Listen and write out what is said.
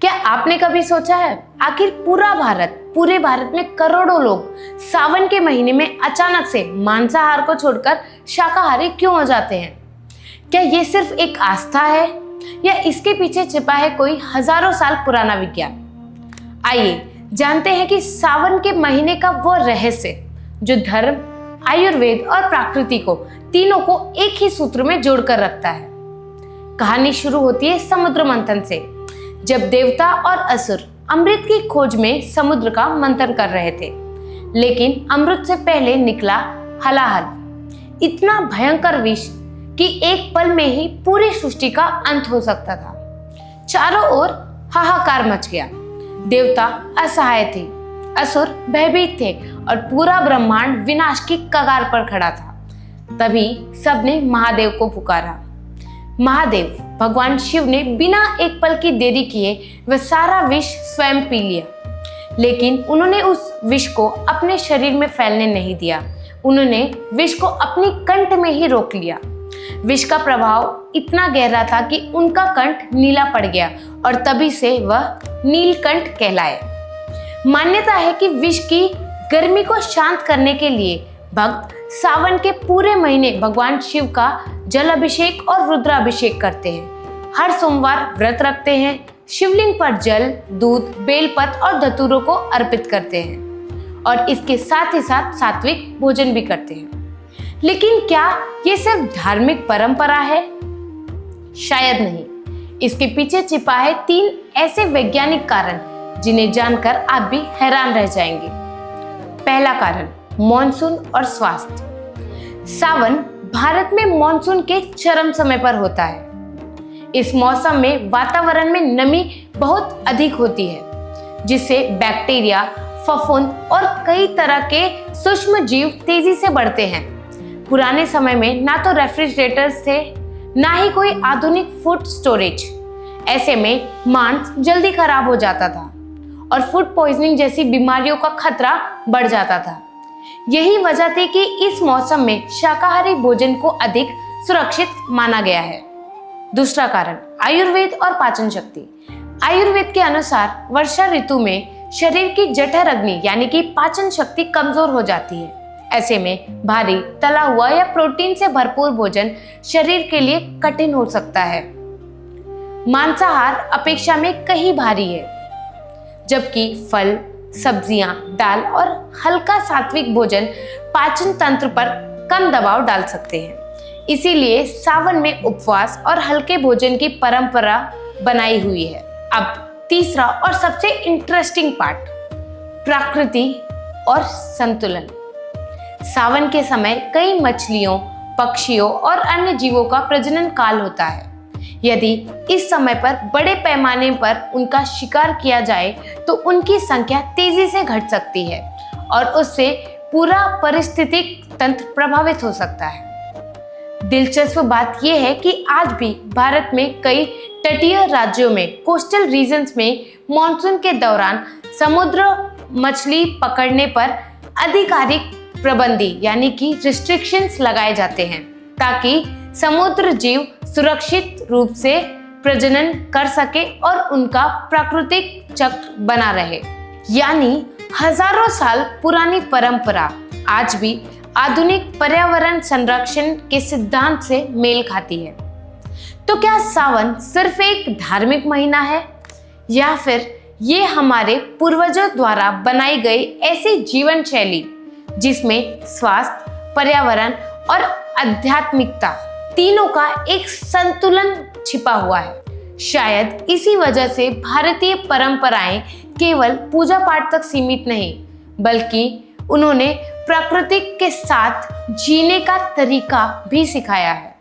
क्या आपने कभी सोचा है आखिर पूरे भारत में करोड़ों लोग सावन के महीने में अचानक से मांसाहार को छोड़कर शाकाहारी क्यों हो जाते हैं? क्या ये सिर्फ एक आस्था है या इसके पीछे छिपा है कोई हजारों साल पुराना विज्ञान? आइए जानते हैं कि सावन के महीने का वो रहस्य जो धर्म, आयुर्वेद और प्रकृति को तीनों को एक ही सूत्र में जोड़कर रखता है। कहानी शुरू होती है समुद्र मंथन से, जब देवता और असुर अमृत की खोज में समुद्र का मंथन कर रहे थे। लेकिन अमृत से पहले निकला हलाहल, इतना भयंकर विष कि एक पल में ही पूरी सृष्टि का अंत हो सकता था। चारों ओर हाहाकार मच गया। देवता असहाय थे, असुर भयभीत थे और पूरा ब्रह्मांड विनाश की कगार पर खड़ा था। तभी सबने महादेव को पुकारा। महादेव भगवान शिव ने बिना एक पल की देरी किए वह सारा विष स्वयं पी लिया। लेकिन उन्होंने उस विष को अपने शरीर में फैलने नहीं दिया। उन्होंने विष को अपनी कंठ में ही रोक लिया। विष का प्रभाव इतना गहरा था कि उनका कंठ नीला पड़ गया और तभी से वह नीलकंठ कहलाए। मान्यता है कि विष की गर्मी को शांत करने के लिए भक्त सावन के पूरे महीने भगवान शिव का जल अभिषेक और रुद्राभिषेक करते हैं। हर सोमवार व्रत रखते हैं, शिवलिंग पर जल, दूध, बेलपत्र और धतूरों को अर्पित करते हैं और इसके साथ ही साथ सात्विक भोजन भी करते हैं। लेकिन क्या ये सिर्फ धार्मिक परंपरा है? शायद नहीं। इसके पीछे छिपा है 3 ऐसे वैज्ञानिक कारण जिन्हें जानकर आप भी हैरान रह जाएंगे। पहला कारण, मॉनसून और स्वास्थ्य। सावन भारत में मॉनसून के चरम समय पर होता है। इस मौसम में वातावरण में नमी बहुत अधिक होती है, जिससे बैक्टीरिया, फफूंद और कई तरह के सूक्ष्म जीव तेजी से बढ़ते हैं। पुराने समय में ना तो रेफ्रिजरेटर्स थे, ना ही कोई आधुनिक फूड स्टोरेज। ऐसे में मांस जल्दी खराब हो जाता था और फूड पॉइजनिंग जैसी बीमारियों का खतरा बढ़ जाता था। यही वजह थी कि इस मौसम में शाकाहारी भोजन को अधिक सुरक्षित माना गया है। दूसरा कारण, आयुर्वेद और पाचन शक्ति। आयुर्वेद के अनुसार वर्षा ऋतु में शरीर की जठर अग्नि यानी कि पाचन शक्ति कमजोर हो जाती है। ऐसे में भारी, तला हुआ या प्रोटीन से भरपूर भोजन शरीर के लिए कठिन हो सकता है। मांसाहार अपेक्षा में कहीं भारी है, जबकि फल, सब्जियां, दाल और हल्का सात्विक भोजन पाचन तंत्र पर कम दबाव डाल सकते हैं। इसीलिए सावन में उपवास और हल्के भोजन की परंपरा बनाई हुई है। अब तीसरा और सबसे इंटरेस्टिंग पार्ट, प्रकृति और संतुलन। सावन के समय कई मछलियों, पक्षियों और अन्य जीवों का प्रजनन काल होता है। यदि इस समय पर बड़े पैमाने पर उनका शिकार किया जाए तो उनकी संख्या तेजी से घट सकती है और उससे पूरा पारिस्थितिक तंत्र प्रभावित हो सकता है। दिलचस्प बात यह है कि आज भी भारत में कई तटीय राज्यों में, कोस्टल रीजन्स में मॉनसून के दौरान समुद्र मछली पकड़ने पर आधिकारिक प्रतिबंध यानी कि रिस्ट्रिक्शंस लगाए जाते हैं, ताकि समुद्र जीव सुरक्षित रूप से प्रजनन कर सके और उनका प्राकृतिक चक्र बना रहे। यानी हजारों साल पुरानी परंपरा आज भी आधुनिक पर्यावरण संरक्षण के सिद्धांत से मेल खाती है। तो क्या सावन सिर्फ एक धार्मिक महीना है या फिर ये हमारे पूर्वजों द्वारा बनाई गई ऐसी जीवन शैली जिसमें स्वास्थ्य, पर्यावरण और आध्यात्मिकता तीनों का एक संतुलन छिपा हुआ है? शायद इसी वजह से भारतीय परंपराएं केवल पूजा पाठ तक सीमित नहीं, बल्कि उन्होंने प्रकृति के साथ जीने का तरीका भी सिखाया है।